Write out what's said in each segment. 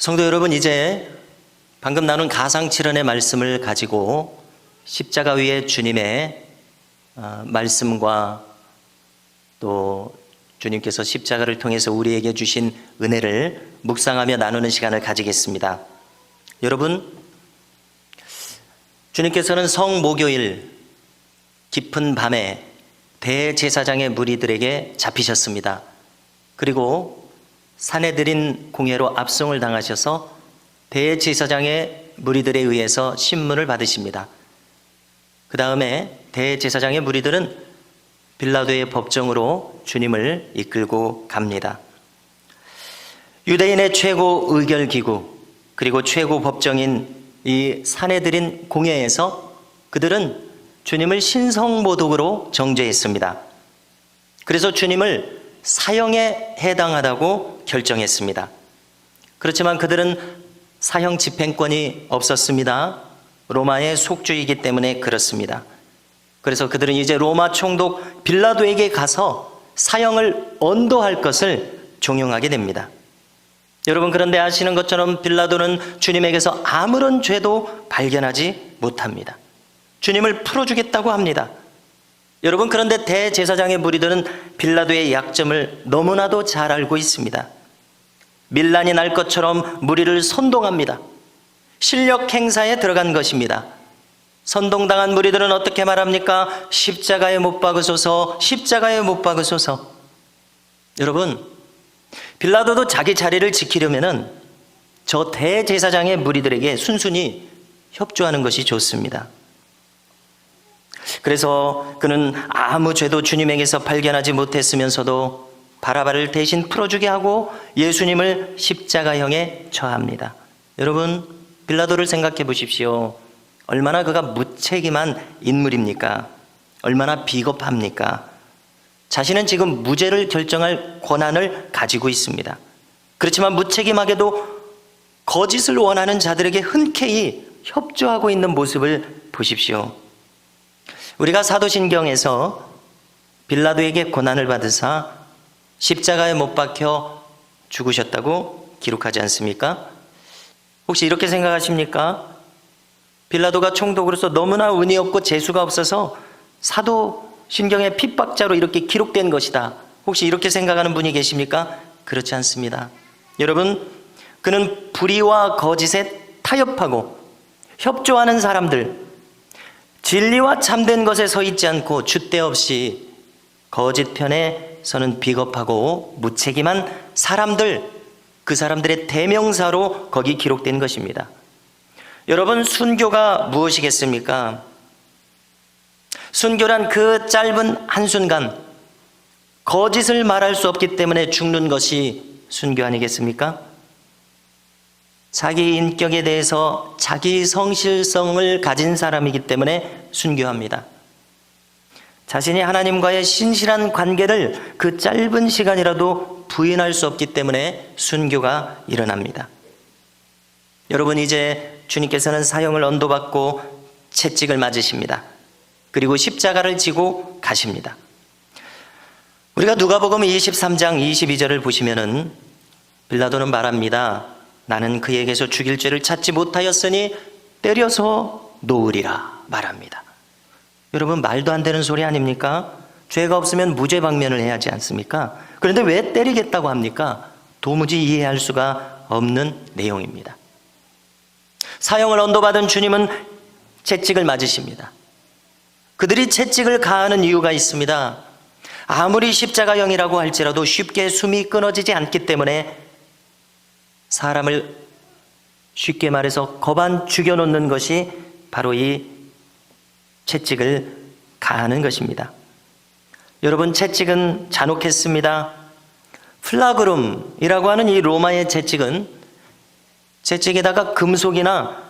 성도 여러분, 이제 방금 나눈 가상칠언의 말씀을 가지고 십자가 위에 주님의 말씀과 또 주님께서 십자가를 통해서 우리에게 주신 은혜를 묵상하며 나누는 시간을 가지겠습니다. 여러분, 주님께서는 성목요일 깊은 밤에 대제사장의 무리들에게 잡히셨습니다. 그리고 산헤드린 공회로 압송을 당하셔서 대제사장의 무리들에 의해서 신문을 받으십니다. 그 다음에 대제사장의 무리들은 빌라도의 법정으로 주님을 이끌고 갑니다. 유대인의 최고 의결기구 그리고 최고 법정인 이 산헤드린 공회에서 그들은 주님을 신성모독으로 정죄했습니다. 그래서 주님을 사형에 해당하다고 결정했습니다. 그렇지만 그들은 사형 집행권이 없었습니다. 로마의 속주이기 때문에 그렇습니다. 그래서 그들은 이제 로마 총독 빌라도에게 가서 사형을 언도할 것을 종용하게 됩니다. 여러분, 그런데 아시는 것처럼 빌라도는 주님에게서 아무런 죄도 발견하지 못합니다. 주님을 풀어주겠다고 합니다. 여러분, 그런데 대제사장의 무리들은 빌라도의 약점을 너무나도 잘 알고 있습니다. 밀란이 날 것처럼 무리를 선동합니다. 실력 행사에 들어간 것입니다. 선동당한 무리들은 어떻게 말합니까? 십자가에 못 박으소서, 십자가에 못 박으소서. 여러분, 빌라도도 자기 자리를 지키려면은 저 대제사장의 무리들에게 순순히 협조하는 것이 좋습니다. 그래서 그는 아무 죄도 주님에게서 발견하지 못했으면서도 바라바를 대신 풀어주게 하고 예수님을 십자가형에 처합니다. 여러분, 빌라도를 생각해 보십시오. 얼마나 그가 무책임한 인물입니까? 얼마나 비겁합니까? 자신은 지금 무죄를 결정할 권한을 가지고 있습니다. 그렇지만 무책임하게도 거짓을 원하는 자들에게 흔쾌히 협조하고 있는 모습을 보십시오. 우리가 사도신경에서 빌라도에게 고난을 받으사 십자가에 못 박혀 죽으셨다고 기록하지 않습니까? 혹시 이렇게 생각하십니까? 빌라도가 총독으로서 너무나 운이 없고 재수가 없어서 사도신경의 핍박자로 이렇게 기록된 것이다. 혹시 이렇게 생각하는 분이 계십니까? 그렇지 않습니다. 여러분, 그는 불의와 거짓에 타협하고 협조하는 사람들, 진리와 참된 것에 서 있지 않고 줏대 없이 거짓 편에 서는 비겁하고 무책임한 사람들, 그 사람들의 대명사로 거기 기록된 것입니다. 여러분, 순교가 무엇이겠습니까? 순교란 그 짧은 한순간 거짓을 말할 수 없기 때문에 죽는 것이 순교 아니겠습니까? 자기 인격에 대해서 자기 성실성을 가진 사람이기 때문에 순교합니다. 자신이 하나님과의 신실한 관계를 그 짧은 시간이라도 부인할 수 없기 때문에 순교가 일어납니다. 여러분, 이제 주님께서는 사형을 언도받고 채찍을 맞으십니다. 그리고 십자가를 지고 가십니다. 우리가 누가복음 23장 22절을 보시면은 빌라도는 말합니다. 나는 그에게서 죽일 죄를 찾지 못하였으니 때려서 놓으리라 말합니다. 여러분, 말도 안 되는 소리 아닙니까? 죄가 없으면 무죄 방면을 해야 하지 않습니까? 그런데 왜 때리겠다고 합니까? 도무지 이해할 수가 없는 내용입니다. 사형을 언도받은 주님은 채찍을 맞으십니다. 그들이 채찍을 가하는 이유가 있습니다. 아무리 십자가형이라고 할지라도 쉽게 숨이 끊어지지 않기 때문에 사람을 쉽게 말해서 거반 죽여놓는 것이 바로 이 채찍을 가하는 것입니다. 여러분, 채찍은 잔혹했습니다. 플라그룸이라고 하는 이 로마의 채찍은 채찍에다가 금속이나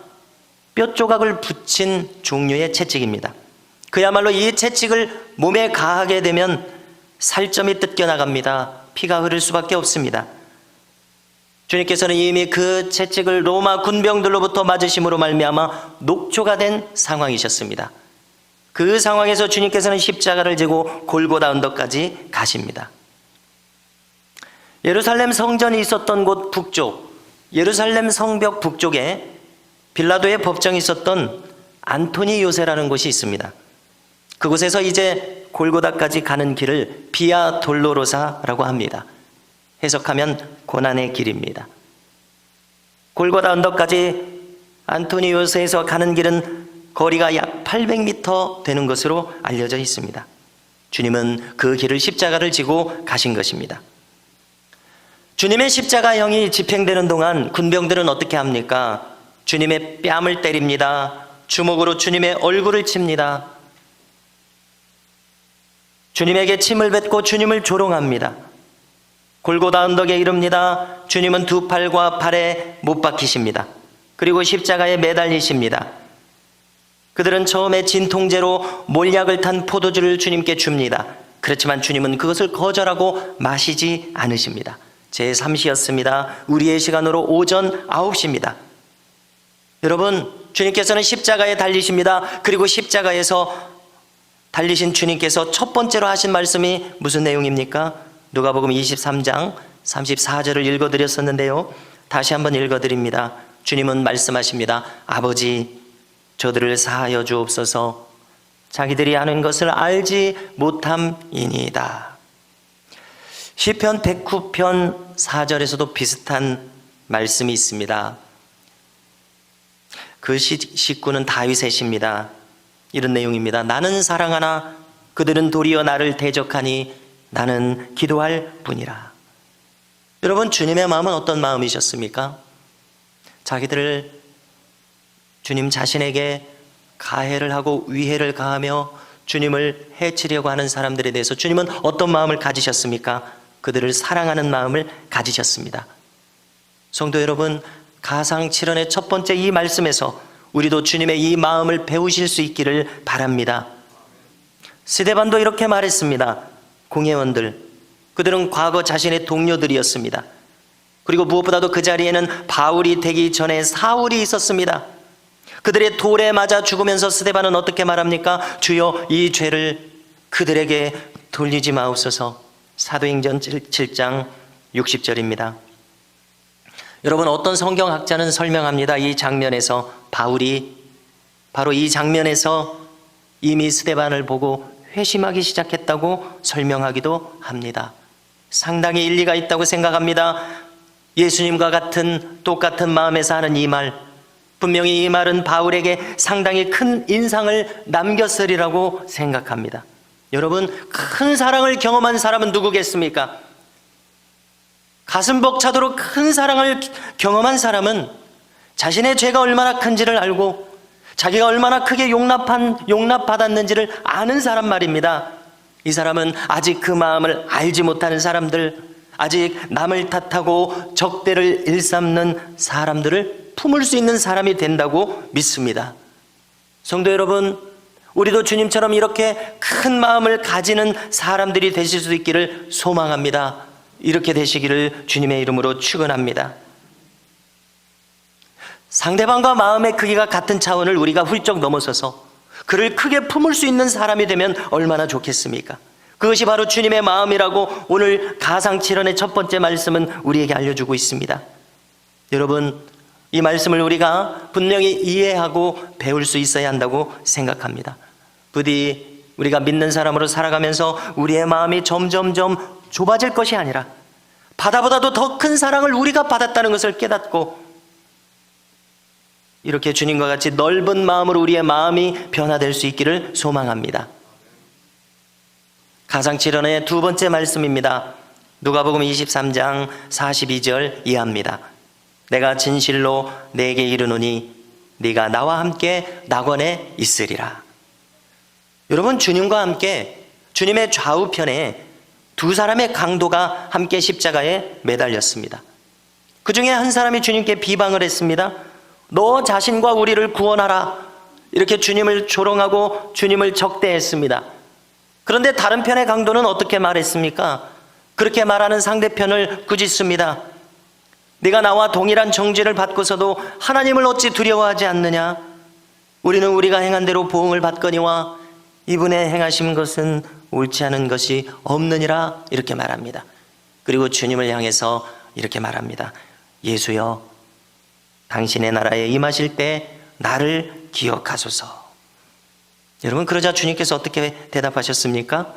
뼈 조각을 붙인 종류의 채찍입니다. 그야말로 이 채찍을 몸에 가하게 되면 살점이 뜯겨나갑니다. 피가 흐를 수밖에 없습니다. 주님께서는 이미 그 채찍을 로마 군병들로부터 맞으심으로 말미암아 녹초가 된 상황이셨습니다. 그 상황에서 주님께서는 십자가를 지고 골고다 언덕까지 가십니다. 예루살렘 성전이 있었던 곳 북쪽, 예루살렘 성벽 북쪽에 빌라도의 법정이 있었던 안토니 요새라는 곳이 있습니다. 그곳에서 이제 골고다까지 가는 길을 비아 돌로로사라고 합니다. 해석하면 고난의 길입니다. 골고다 언덕까지 안토니 요새에서 가는 길은 거리가 약 800m 되는 것으로 알려져 있습니다. 주님은 그 길을 십자가를 지고 가신 것입니다. 주님의 십자가형이 집행되는 동안 군병들은 어떻게 합니까? 주님의 뺨을 때립니다. 주먹으로 주님의 얼굴을 칩니다. 주님에게 침을 뱉고 주님을 조롱합니다. 골고다 언덕에 이릅니다. 주님은 두 팔과 발에 못 박히십니다. 그리고 십자가에 매달리십니다. 그들은 처음에 진통제로 몰약을 탄 포도주를 주님께 줍니다. 그렇지만 주님은 그것을 거절하고 마시지 않으십니다. 제3시였습니다. 우리의 시간으로 오전 9시입니다. 여러분, 주님께서는 십자가에 달리십니다. 그리고 십자가에서 달리신 주님께서 첫 번째로 하신 말씀이 무슨 내용입니까? 누가복음 23장 34절을 읽어드렸었는데요. 다시 한번 읽어드립니다. 주님은 말씀하십니다. 아버지, 저들을 사하여 주옵소서. 자기들이 하는 것을 알지 못함이니이다. 시편 109편 4절에서도 비슷한 말씀이 있습니다. 그 식구는 다윗의 시입니다. 이런 내용입니다. 나는 사랑하나 그들은 도리어 나를 대적하니 나는 기도할 뿐이라. 여러분, 주님의 마음은 어떤 마음이셨습니까? 자기들을 주님 자신에게 가해를 하고 위해를 가하며 주님을 해치려고 하는 사람들에 대해서 주님은 어떤 마음을 가지셨습니까? 그들을 사랑하는 마음을 가지셨습니다. 성도 여러분, 가상칠언의 첫 번째 이 말씀에서 우리도 주님의 이 마음을 배우실 수 있기를 바랍니다. 스데반도 이렇게 말했습니다. 공회원들, 그들은 과거 자신의 동료들이었습니다. 그리고 무엇보다도 그 자리에는 바울이 되기 전에 사울이 있었습니다. 그들의 돌에 맞아 죽으면서 스데반은 어떻게 말합니까? 주여, 이 죄를 그들에게 돌리지 마옵소서. 사도행전 7장 60절입니다. 여러분, 어떤 성경학자는 설명합니다. 이 장면에서 바울이 바로 이 장면에서 이미 스데반을 보고 회심하기 시작했다고 설명하기도 합니다. 상당히 일리가 있다고 생각합니다. 예수님과 같은 똑같은 마음에서 하는 이 말, 분명히 이 말은 바울에게 상당히 큰 인상을 남겼으리라고 생각합니다. 여러분, 큰 사랑을 경험한 사람은 누구겠습니까? 가슴 벅차도록 큰 사랑을 경험한 자신의 죄가 얼마나 큰지를 알고 자기가 얼마나 크게 용납받았는지를 아는 사람 말입니다. 이 사람은 아직 그 마음을 알지 못하는 사람들, 아직 남을 탓하고 적대를 일삼는 사람들을 품을 수 있는 사람이 된다고 믿습니다. 성도 여러분, 우리도 주님처럼 이렇게 큰 마음을 가지는 사람들이 되실 수 있기를 소망합니다. 이렇게 되시기를 주님의 이름으로 축원합니다. 상대방과 마음의 크기가 같은 차원을 우리가 훌쩍 넘어서서 그를 크게 품을 수 있는 사람이 되면 얼마나 좋겠습니까? 그것이 바로 주님의 마음이라고 오늘 가상칠언의 첫 번째 말씀은 우리에게 알려주고 있습니다. 여러분, 이 말씀을 우리가 분명히 이해하고 배울 수 있어야 한다고 생각합니다. 부디 우리가 믿는 사람으로 살아가면서 우리의 마음이 점점점 좁아질 것이 아니라 바다보다도 더 큰 사랑을 우리가 받았다는 것을 깨닫고 이렇게 주님과 같이 넓은 마음으로 우리의 마음이 변화될 수 있기를 소망합니다. 가상칠언의 두 번째 말씀입니다. 누가복음 23장 42절 이하입니다. 내가 진실로 네게 이르노니 네가 나와 함께 낙원에 있으리라. 여러분, 주님과 함께 주님의 좌우편에 두 사람의 강도가 함께 십자가에 매달렸습니다. 그 중에 한 사람이 주님께 비방을 했습니다. 너 자신과 우리를 구원하라. 이렇게 주님을 조롱하고 주님을 적대했습니다. 그런데 다른 편의 강도는 어떻게 말했습니까? 그렇게 말하는 상대편을 꾸짖습니다. 네가 나와 동일한 정죄를 받고서도 하나님을 어찌 두려워하지 않느냐? 우리는 우리가 행한 대로 보응을 받거니와 이분의 행하신 것은 옳지 않은 것이 없느니라. 이렇게 말합니다. 그리고 주님을 향해서 이렇게 말합니다. 예수여, 당신의 나라에 임하실 때 나를 기억하소서. 여러분, 그러자 주님께서 어떻게 대답하셨습니까?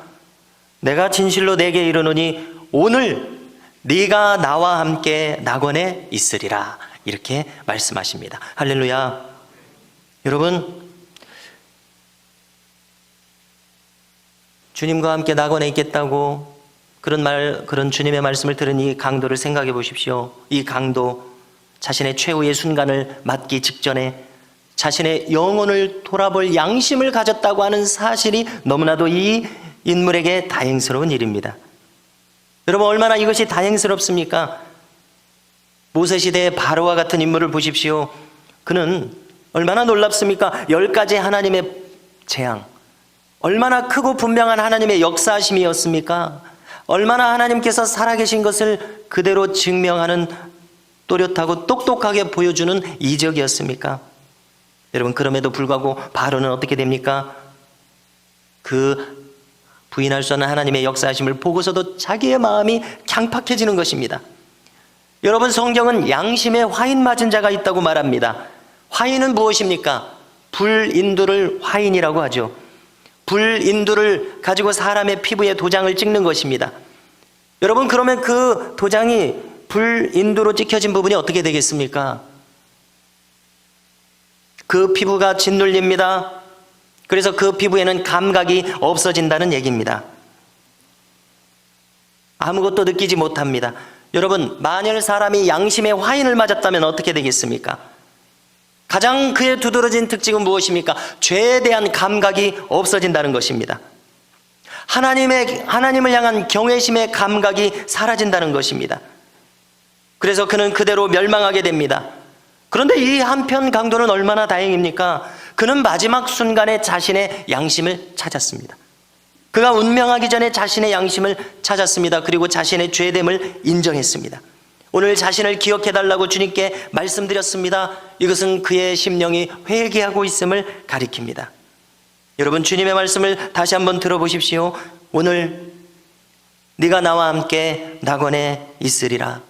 내가 진실로 내게 이르노니 오늘 네가 나와 함께 낙원에 있으리라. 이렇게 말씀하십니다. 할렐루야. 여러분, 주님과 함께 낙원에 있겠다고 그런 주님의 말씀을 들은 이 강도를 생각해 보십시오. 이 강도, 자신의 최후의 순간을 맞기 직전에 자신의 영혼을 돌아볼 양심을 가졌다고 하는 사실이 너무나도 이 인물에게 다행스러운 일입니다. 여러분, 얼마나 이것이 다행스럽습니까? 모세시대의 바로와 같은 인물을 보십시오. 그는 얼마나 놀랍습니까? 10가지 하나님의 재앙, 얼마나 크고 분명한 하나님의 역사하심이었습니까? 얼마나 하나님께서 살아계신 것을 그대로 증명하는 또렷하고 똑똑하게 보여주는 이적이었습니까? 여러분, 그럼에도 불구하고 바로는 어떻게 됩니까? 그 부인할 수 없는 하나님의 역사하심을 보고서도 자기의 마음이 강팍해지는 것입니다. 여러분, 성경은 양심에 화인 맞은 자가 있다고 말합니다. 화인은 무엇입니까? 불인두를 화인이라고 하죠. 불인두를 가지고 사람의 피부에 도장을 찍는 것입니다. 여러분, 그러면 그 도장이 불인두로 찍혀진 부분이 어떻게 되겠습니까? 그 피부가 짓눌립니다. 그래서 그 피부에는 감각이 없어진다는 얘기입니다. 아무것도 느끼지 못합니다. 여러분, 만일 사람이 양심의 화인을 맞았다면 어떻게 되겠습니까? 가장 그의 두드러진 특징은 무엇입니까? 죄에 대한 감각이 없어진다는 것입니다. 하나님을 향한 경외심의 감각이 사라진다는 것입니다. 그래서 그는 그대로 멸망하게 됩니다. 그런데 이 한편 강도는 얼마나 다행입니까? 그는 마지막 순간에 자신의 양심을 찾았습니다. 그가 운명하기 전에 자신의 양심을 찾았습니다. 그리고 자신의 죄됨을 인정했습니다. 오늘 자신을 기억해달라고 주님께 말씀드렸습니다. 이것은 그의 심령이 회개하고 있음을 가리킵니다. 여러분, 주님의 말씀을 다시 한번 들어보십시오. 오늘 네가 나와 함께 낙원에 있으리라.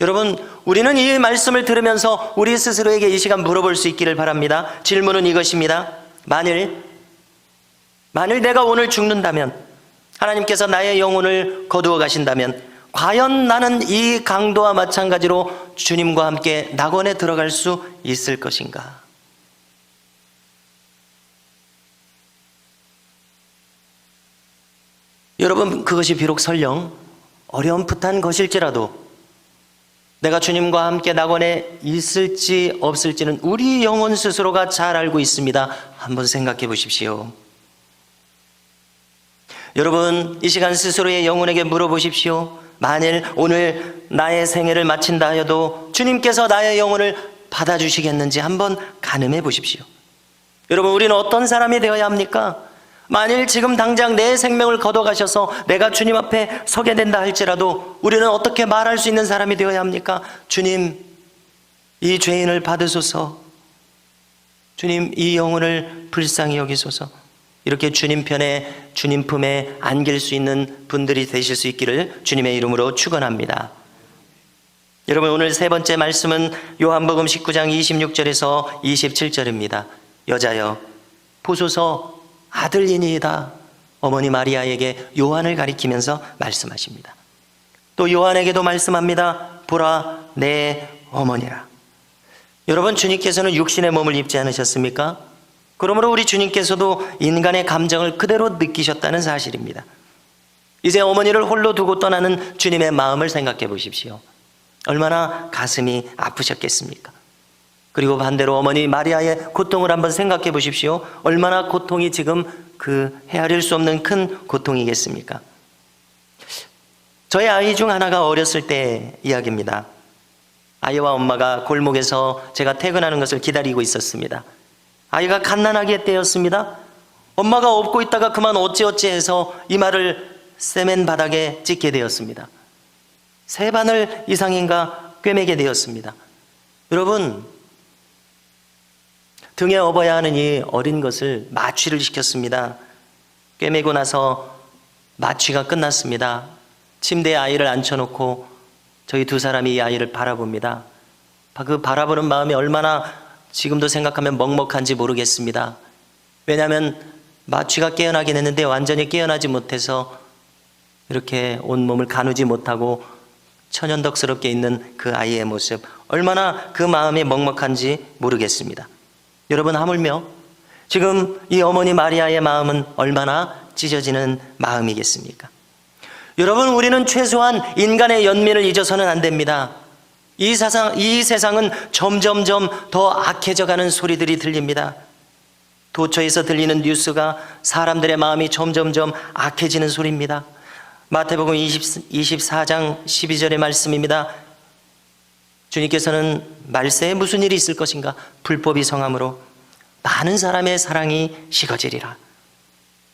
여러분, 우리는 이 말씀을 들으면서 우리 스스로에게 이 시간 물어볼 수 있기를 바랍니다. 질문은 이것입니다. 만일 내가 오늘 죽는다면, 하나님께서 나의 영혼을 거두어 가신다면 과연 나는 이 강도와 마찬가지로 주님과 함께 낙원에 들어갈 수 있을 것인가? 여러분, 그것이 비록 설령 어려움풋한 것일지라도 내가 주님과 함께 낙원에 있을지 없을지는 우리 영혼 스스로가 잘 알고 있습니다. 한번 생각해 보십시오. 여러분, 이 시간 스스로의 영혼에게 물어보십시오. 만일 오늘 나의 생애를 마친다 하여도 주님께서 나의 영혼을 받아주시겠는지 한번 가늠해 보십시오. 여러분, 우리는 어떤 사람이 되어야 합니까? 만일 지금 당장 내 생명을 거둬가셔서 내가 주님 앞에 서게 된다 할지라도 우리는 어떻게 말할 수 있는 사람이 되어야 합니까? 주님, 이 죄인을 받으소서. 주님, 이 영혼을 불쌍히 여기소서. 이렇게 주님 편에, 주님 품에 안길 수 있는 분들이 되실 수 있기를 주님의 이름으로 축원합니다. 여러분, 오늘 세 번째 말씀은 요한복음 19장 26절에서 27절입니다. 여자여, 보소서 아들이니이다. 어머니 마리아에게 요한을 가리키면서 말씀하십니다. 또 요한에게도 말씀합니다. 보라, 내 어머니라. 여러분, 주님께서는 육신의 몸을 입지 않으셨습니까? 그러므로 우리 주님께서도 인간의 감정을 그대로 느끼셨다는 사실입니다. 이제 어머니를 홀로 두고 떠나는 주님의 마음을 생각해 보십시오. 얼마나 가슴이 아프셨겠습니까? 그리고 반대로 어머니 마리아의 고통을 한번 생각해 보십시오. 얼마나 고통이 지금 헤아릴 수 없는 큰 고통이겠습니까? 저의 아이 중 하나가 어렸을 때 이야기입니다. 아이와 엄마가 골목에서 제가 퇴근하는 것을 기다리고 있었습니다. 아이가 갓난아기 때였습니다. 엄마가 업고 있다가 그만 어찌어찌 해서 이마를 세멘 바닥에 찍게 되었습니다. 3바늘 이상인가 꿰매게 되었습니다. 여러분, 등에 업어야 하는 이 어린 것을 마취를 시켰습니다. 꿰매고 나서 마취가 끝났습니다. 침대에 아이를 앉혀놓고 저희 2 사람이 이 아이를 바라봅니다. 그 바라보는 마음이 얼마나 지금도 생각하면 먹먹한지 모르겠습니다. 왜냐하면 마취가 깨어나긴 했는데 완전히 깨어나지 못해서 이렇게 온몸을 가누지 못하고 천연덕스럽게 있는 그 아이의 모습, 얼마나 그 마음이 먹먹한지 모르겠습니다. 여러분, 하물며 지금 이 어머니 마리아의 마음은 얼마나 찢어지는 마음이겠습니까? 여러분, 우리는 최소한 인간의 연민을 잊어서는 안 됩니다. 이 세상은 점점점 더 악해져가는 소리들이 들립니다. 도처에서 들리는 뉴스가 사람들의 마음이 점점점 악해지는 소리입니다. 마태복음 24장 12절의 말씀입니다. 주님께서는 말세에 무슨 일이 있을 것인가? 불법이 성함으로 많은 사람의 사랑이 식어지리라.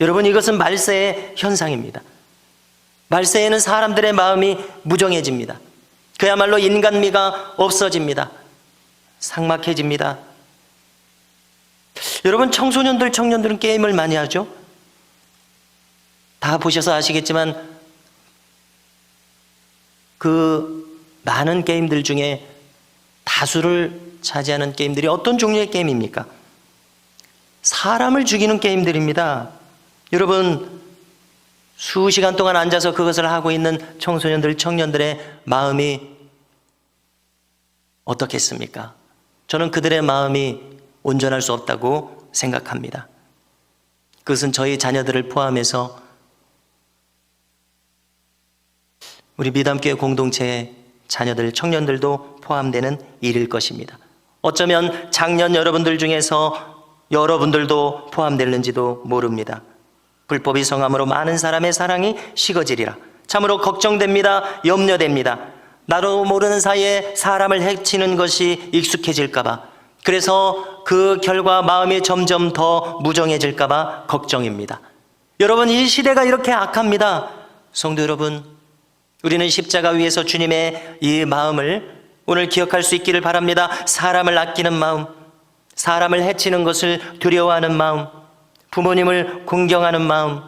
여러분, 이것은 말세의 현상입니다. 말세에는 사람들의 마음이 무정해집니다. 그야말로 인간미가 없어집니다. 삭막해집니다. 여러분, 청년들은 게임을 많이 하죠? 다 보셔서 아시겠지만 그 많은 게임들 중에 다수를 차지하는 게임들이 어떤 종류의 게임입니까? 사람을 죽이는 게임들입니다. 여러분, 수시간 동안 앉아서 그것을 하고 있는 청년들의 마음이 어떻겠습니까? 저는 그들의 마음이 온전할 수 없다고 생각합니다. 그것은 저희 자녀들을 포함해서 우리 미담교회 공동체의 자녀들, 청년들도 포함되는 일일 것입니다. 어쩌면 작년 여러분들 중에서 여러분들도 포함될는지도 모릅니다. 불법이 성함으로 많은 사람의 사랑이 식어지리라. 참으로 걱정됩니다. 염려됩니다. 나도 모르는 사이에 사람을 해치는 것이 익숙해질까 봐, 그래서 그 결과 마음이 점점 더 무정해질까 봐 걱정입니다. 여러분, 이 시대가 이렇게 악합니다. 성도 여러분, 우리는 십자가 위에서 주님의 이 마음을 오늘 기억할 수 있기를 바랍니다. 사람을 아끼는 마음, 사람을 해치는 것을 두려워하는 마음, 부모님을 공경하는 마음,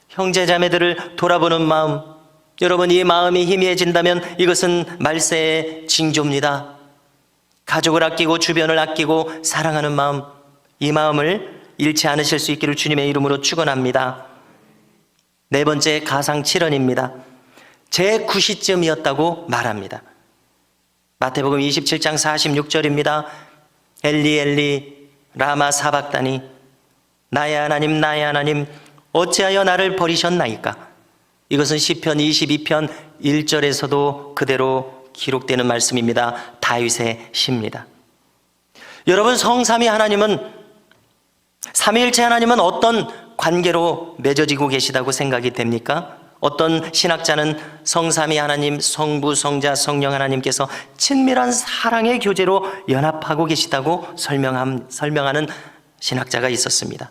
형제자매들을 돌아보는 마음. 여러분, 이 마음이 희미해진다면 이것은 말세의 징조입니다. 가족을 아끼고 주변을 아끼고 사랑하는 마음, 이 마음을 잃지 않으실 수 있기를 주님의 이름으로 축원합니다. 네 번째, 가상칠언입니다. 제 9시쯤이었다고 말합니다. 마태복음 27장 46절입니다. 엘리 엘리 라마 사박다니, 나의 하나님 어찌하여 나를 버리셨나이까? 이것은 시편 22편 1절에서도 그대로 기록되는 말씀입니다. 다윗의 시입니다. 여러분, 성삼위 하나님은, 삼위일체 하나님은 어떤 관계로 맺어지고 계시다고 생각이 됩니까? 어떤 신학자는 성삼위 하나님, 성부, 성자, 성령 하나님께서 친밀한 사랑의 교제로 연합하고 계시다고 설명하는 신학자가 있었습니다.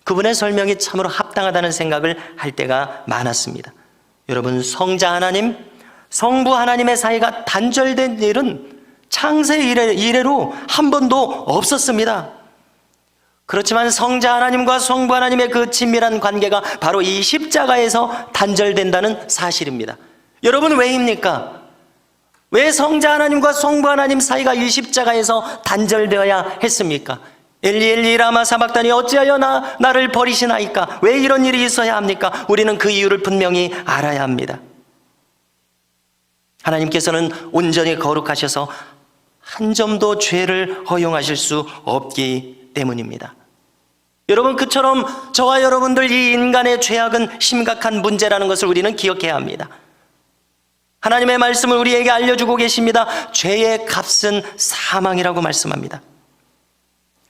그분의 설명이 참으로 합당하다는 생각을 할 때가 많았습니다. 여러분, 성자 하나님, 성부 하나님의 사이가 단절된 일은 창세 이래로 한 번도 없었습니다. 그렇지만 성자 하나님과 성부 하나님의 그 친밀한 관계가 바로 이 십자가에서 단절된다는 사실입니다. 여러분, 왜입니까? 왜 성자 하나님과 성부 하나님 사이가 이 십자가에서 단절되어야 했습니까? 엘리 엘리 라마 사박다니 어찌하여 나를 버리시나이까? 왜 이런 일이 있어야 합니까? 우리는 그 이유를 분명히 알아야 합니다. 하나님께서는 온전히 거룩하셔서 한 점도 죄를 허용하실 수 없기 때문입니다. 여러분, 그처럼 저와 여러분들 이 인간의 죄악은 심각한 문제라는 것을 우리는 기억해야 합니다. 하나님의 말씀을 우리에게 알려주고 계십니다. 죄의 값은 사망이라고 말씀합니다.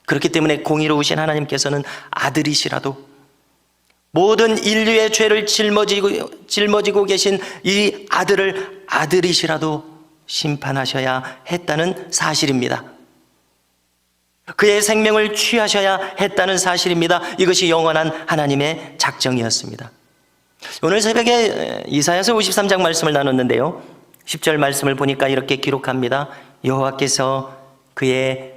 그렇기 때문에 공의로우신 하나님께서는 아들이시라도 모든 인류의 죄를 짊어지고 계신 이 아들을 아들이시라도 심판하셔야 했다는 사실입니다. 그의 생명을 취하셔야 했다는 사실입니다. 이것이 영원한 하나님의 작정이었습니다. 오늘 새벽에 이사야서 53장 말씀을 나눴는데요, 10절 말씀을 보니까 이렇게 기록합니다. 여호와께서 그의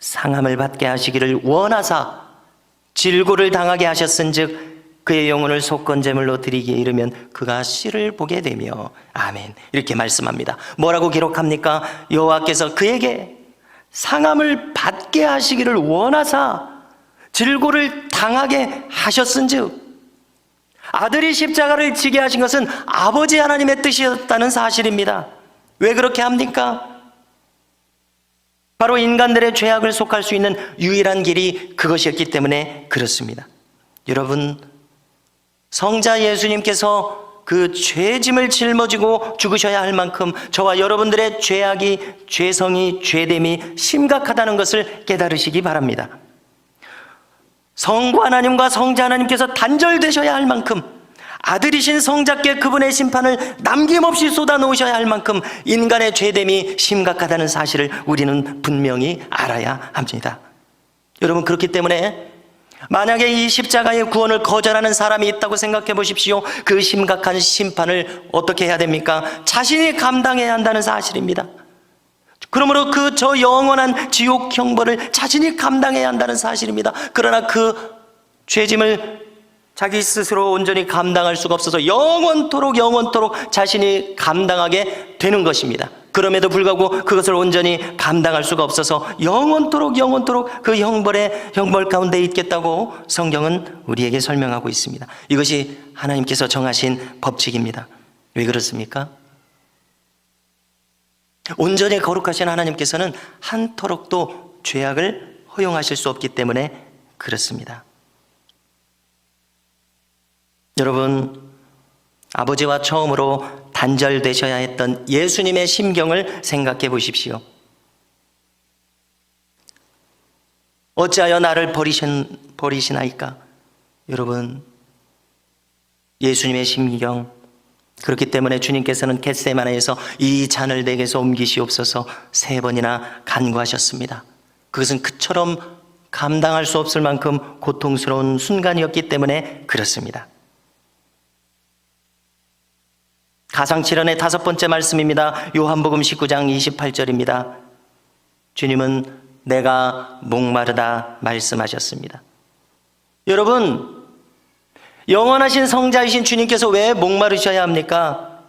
상함을 받게 하시기를 원하사 질고를 당하게 하셨은즉 그의 영혼을 속건제물로 드리기에 이르면 그가 씨를 보게 되며 아멘. 이렇게 말씀합니다. 뭐라고 기록합니까? 여호와께서 그에게 상함을 받게 하시기를 원하사 질고를 당하게 하셨은즉, 아들이 십자가를 지게 하신 것은 아버지 하나님의 뜻이었다는 사실입니다. 왜 그렇게 합니까? 바로 인간들의 죄악을 속할 수 있는 유일한 길이 그것이었기 때문에 그렇습니다. 여러분, 성자 예수님께서 그 죄짐을 짊어지고 죽으셔야 할 만큼 저와 여러분들의 죄악이, 죄성이, 죄됨이 심각하다는 것을 깨달으시기 바랍니다. 성부 하나님과 성자 하나님께서 단절되셔야 할 만큼, 아들이신 성자께 그분의 심판을 남김없이 쏟아놓으셔야 할 만큼 인간의 죄됨이 심각하다는 사실을 우리는 분명히 알아야 합니다. 여러분, 그렇기 때문에 만약에 이 십자가의 구원을 거절하는 사람이 있다고 생각해 보십시오. 그 심각한 심판을 어떻게 해야 됩니까? 자신이 감당해야 한다는 사실입니다. 그러므로 그 저 영원한 지옥 형벌을 자신이 감당해야 한다는 사실입니다. 그러나 그 죄짐을 자기 스스로 온전히 감당할 수가 없어서 영원토록 자신이 감당하게 되는 것입니다. 그럼에도 불구하고 그것을 온전히 감당할 수가 없어서 영원토록 그 형벌 가운데 있겠다고 성경은 우리에게 설명하고 있습니다. 이것이 하나님께서 정하신 법칙입니다. 왜 그렇습니까? 온전히 거룩하신 하나님께서는 한터록도 죄악을 허용하실 수 없기 때문에 그렇습니다. 여러분, 아버지와 처음으로 단절되셔야 했던 예수님의 심경을 생각해 보십시오. 어찌하여 나를 버리시나이까? 여러분, 예수님의 심경, 그렇기 때문에 주님께서는 겟세마네에서 이 잔을 내게서 옮기시옵소서 3번이나 간구하셨습니다. 그것은 그처럼 감당할 수 없을 만큼 고통스러운 순간이었기 때문에 그렇습니다. 가상칠언의 5번째 말씀입니다. 요한복음 19장 28절입니다. 주님은 내가 목마르다 말씀하셨습니다. 여러분, 영원하신 성자이신 주님께서 왜 목마르셔야 합니까?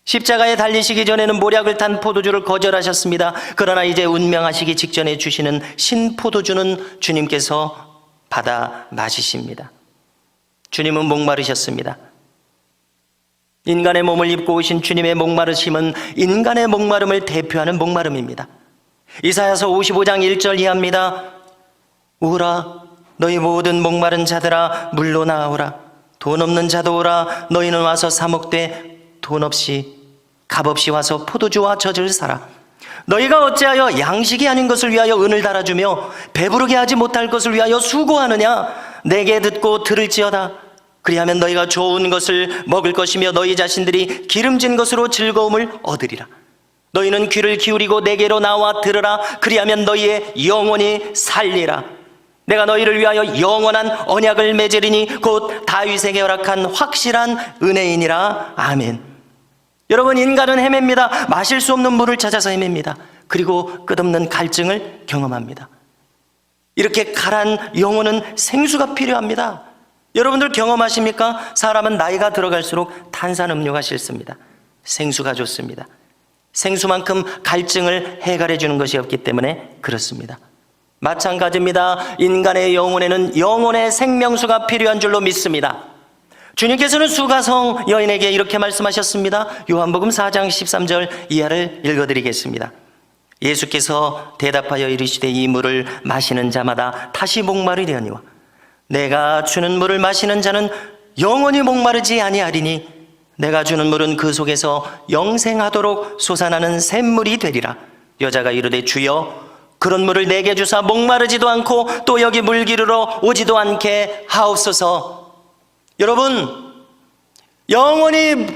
십자가에 달리시기 전에는 모략을 탄 포도주를 거절하셨습니다. 그러나 이제 운명하시기 직전에 주시는 신포도주는 주님께서 받아 마시십니다. 주님은 목마르셨습니다. 인간의 몸을 입고 오신 주님의 목마르심은 인간의 목마름을 대표하는 목마름입니다. 이사야서 55장 1절 이하입니다. 오라, 너희 모든 목마른 자들아 물로 나오라. 돈 없는 자도 오라. 너희는 와서 사 먹되 돈 없이 값없이 와서 포도주와 젖을 사라. 너희가 어찌하여 양식이 아닌 것을 위하여 은을 달아주며 배부르게 하지 못할 것을 위하여 수고하느냐? 내게 듣고 들을지어다. 그리하면 너희가 좋은 것을 먹을 것이며 너희 자신들이 기름진 것으로 즐거움을 얻으리라. 너희는 귀를 기울이고 내게로 나와 들으라. 그리하면 너희의 영혼이 살리라. 내가 너희를 위하여 영원한 언약을 맺으리니 곧 다윗에게 허락한 확실한 은혜이니라. 아멘. 여러분, 인간은 헤맵니다. 마실 수 없는 물을 찾아서 헤맵니다. 그리고 끝없는 갈증을 경험합니다. 이렇게 가란 영혼은 생수가 필요합니다. 여러분들 경험하십니까? 사람은 나이가 들어갈수록 탄산음료가 싫습니다. 생수가 좋습니다. 생수만큼 갈증을 해결해 주는 것이 없기 때문에 그렇습니다. 마찬가지입니다. 인간의 영혼에는 영혼의 생명수가 필요한 줄로 믿습니다. 주님께서는 수가성 여인에게 이렇게 말씀하셨습니다. 요한복음 4장 13절 이하를 읽어드리겠습니다. 예수께서 대답하여 이르시되 이 물을 마시는 자마다 다시 목마르려니와 내가 주는 물을 마시는 자는 영원히 목마르지 아니하리니 내가 주는 물은 그 속에서 영생하도록 솟아나는 샘물이 되리라. 여자가 이르되 주여 그런 물을 내게 주사 목마르지도 않고 또 여기 물 기르러 오지도 않게 하옵소서. 여러분, 영혼의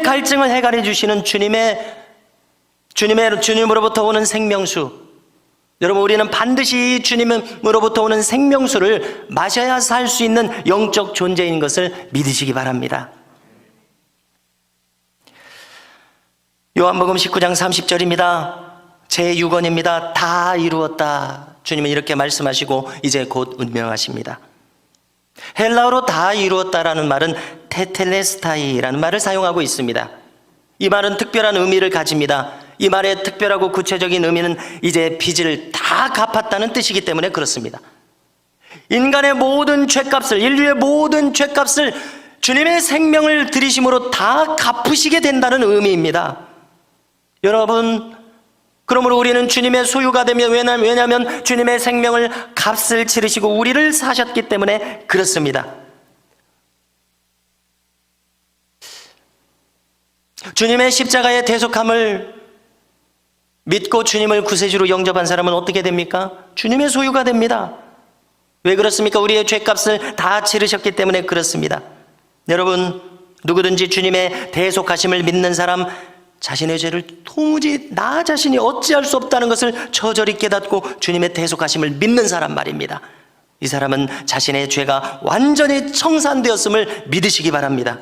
갈증을 해결해 주시는 주님으로부터 오는 생명수, 여러분, 우리는 반드시 주님으로부터 오는 생명수를 마셔야 살 수 있는 영적 존재인 것을 믿으시기 바랍니다. 요한복음 19장 30절입니다. 제 6원입니다. 다 이루었다. 주님은 이렇게 말씀하시고 이제 곧 운명하십니다. 헬라어로 다 이루었다라는 말은 테텔레스타이라는 말을 사용하고 있습니다. 이 말은 특별한 의미를 가집니다. 이 말의 특별하고 구체적인 의미는 이제 빚을 다 갚았다는 뜻이기 때문에 그렇습니다. 인간의 모든 죄값을, 인류의 모든 죄값을 주님의 생명을 들이심으로 다 갚으시게 된다는 의미입니다. 여러분, 그러므로 우리는 주님의 소유가 되면, 왜냐하면 주님의 생명을 값을 치르시고 우리를 사셨기 때문에 그렇습니다. 주님의 십자가의 대속함을 믿고 주님을 구세주로 영접한 사람은 어떻게 됩니까? 주님의 소유가 됩니다. 왜 그렇습니까? 우리의 죄값을 다 치르셨기 때문에 그렇습니다. 여러분, 누구든지 주님의 대속하심을 믿는 사람, 자신의 죄를 도무지 나 자신이 어찌할 수 없다는 것을 저절히 깨닫고 주님의 대속하심을 믿는 사람 말입니다. 이 사람은 자신의 죄가 완전히 청산되었음을 믿으시기 바랍니다.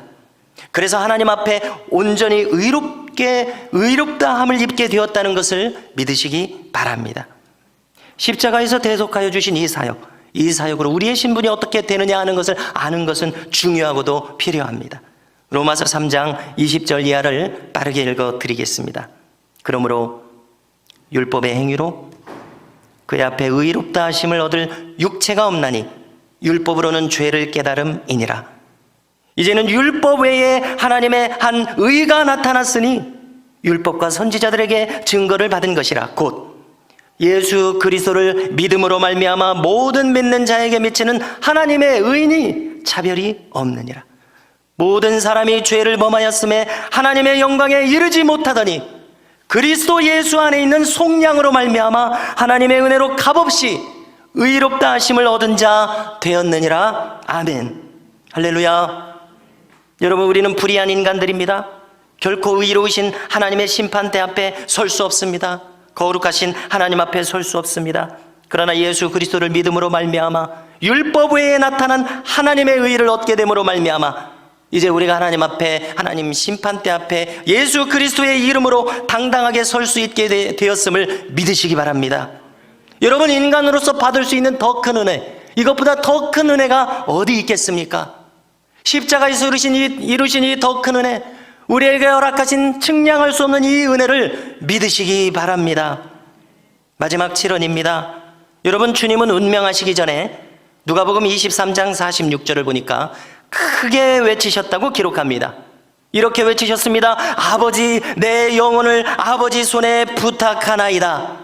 그래서 하나님 앞에 온전히 의롭다함을 입게 되었다는 것을 믿으시기 바랍니다. 십자가에서 대속하여 주신 이 사역으로 우리의 신분이 어떻게 되느냐 하는 것을 아는 것은 중요하고도 필요합니다. 로마서 3장 20절 이하를 빠르게 읽어드리겠습니다. 그러므로 율법의 행위로 그의 앞에 의롭다 하심을 얻을 육체가 없나니 율법으로는 죄를 깨달음이니라. 이제는 율법 외에 하나님의 한 의가 나타났으니 율법과 선지자들에게 증거를 받은 것이라. 곧 예수 그리스도를 믿음으로 말미암아 모든 믿는 자에게 미치는 하나님의 의인이 차별이 없느니라. 모든 사람이 죄를 범하였음에 하나님의 영광에 이르지 못하더니 그리스도 예수 안에 있는 속량으로 말미암아 하나님의 은혜로 값없이 의롭다 하심을 얻은 자 되었느니라. 아멘. 할렐루야. 여러분, 우리는 불의한 인간들입니다. 결코 의로우신 하나님의 심판대 앞에 설 수 없습니다. 거룩하신 하나님 앞에 설 수 없습니다. 그러나 예수 그리스도를 믿음으로 말미암아 율법 외에 나타난 하나님의 의를 얻게 됨으로 말미암아 이제 우리가 하나님 앞에, 하나님 심판대 앞에 예수 그리스도의 이름으로 당당하게 설 수 있게 되었음을 믿으시기 바랍니다. 여러분, 인간으로서 받을 수 있는 더 큰 은혜, 이것보다 더 큰 은혜가 어디 있겠습니까? 십자가에서 이루신 이 더 큰 은혜, 우리에게 허락하신 측량할 수 없는 이 은혜를 믿으시기 바랍니다. 마지막 7원입니다. 여러분, 주님은 운명하시기 전에 누가복음 23장 46절을 보니까 크게 외치셨다고 기록합니다. 이렇게 외치셨습니다. 아버지, 내 영혼을 아버지 손에 부탁하나이다.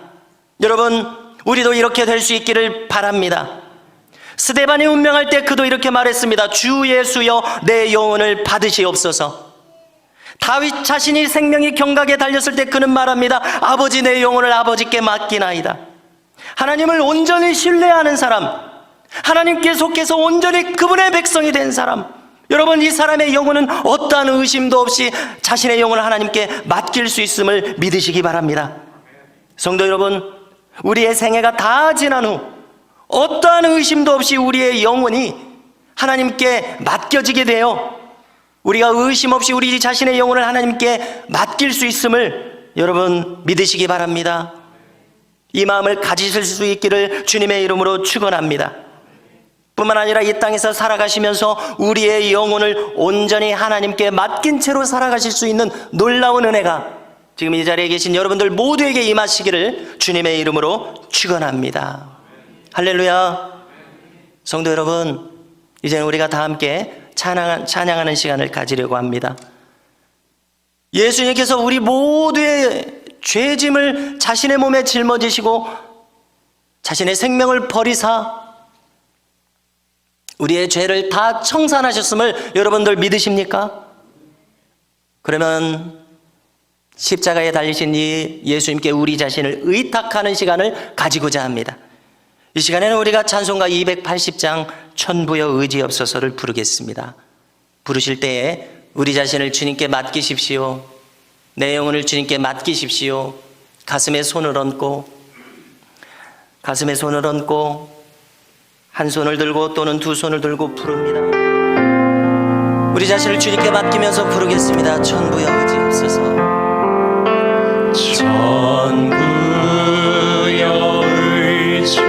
여러분, 우리도 이렇게 될 수 있기를 바랍니다. 스데반이 운명할 때 그도 이렇게 말했습니다. 주 예수여, 내 영혼을 받으시옵소서. 다윗 자신이 생명이 경각에 달렸을 때 그는 말합니다. 아버지, 내 영혼을 아버지께 맡기나이다. 하나님을 온전히 신뢰하는 사람, 하나님께 속해서 온전히 그분의 백성이 된 사람, 여러분, 이 사람의 영혼은 어떠한 의심도 없이 자신의 영혼을 하나님께 맡길 수 있음을 믿으시기 바랍니다. 성도 여러분, 우리의 생애가 다 지난 후 어떠한 의심도 없이 우리의 영혼이 하나님께 맡겨지게 되어 우리가 의심 없이 우리 자신의 영혼을 하나님께 맡길 수 있음을 여러분 믿으시기 바랍니다. 이 마음을 가지실 수 있기를 주님의 이름으로 축원합니다. 뿐만 아니라 이 땅에서 살아가시면서 우리의 영혼을 온전히 하나님께 맡긴 채로 살아가실 수 있는 놀라운 은혜가 지금 이 자리에 계신 여러분들 모두에게 임하시기를 주님의 이름으로 축원합니다. 할렐루야. 성도 여러분, 이제는 우리가 다 함께 찬양하는 시간을 가지려고 합니다. 예수님께서 우리 모두의 죄짐을 자신의 몸에 짊어지시고 자신의 생명을 버리사 우리의 죄를 다 청산하셨음을 여러분들 믿으십니까? 그러면 십자가에 달리신 이 예수님께 우리 자신을 의탁하는 시간을 가지고자 합니다. 이 시간에는 우리가 찬송가 280장 천부여 의지없소서를 부르겠습니다. 부르실 때에 우리 자신을 주님께 맡기십시오. 내 영혼을 주님께 맡기십시오. 가슴에 손을 얹고 한 손을 들고 또는 두 손을 들고 부릅니다. 우리 자신을 주님께 맡기면서 부르겠습니다. 천부여 의지없소서. 천부여 의지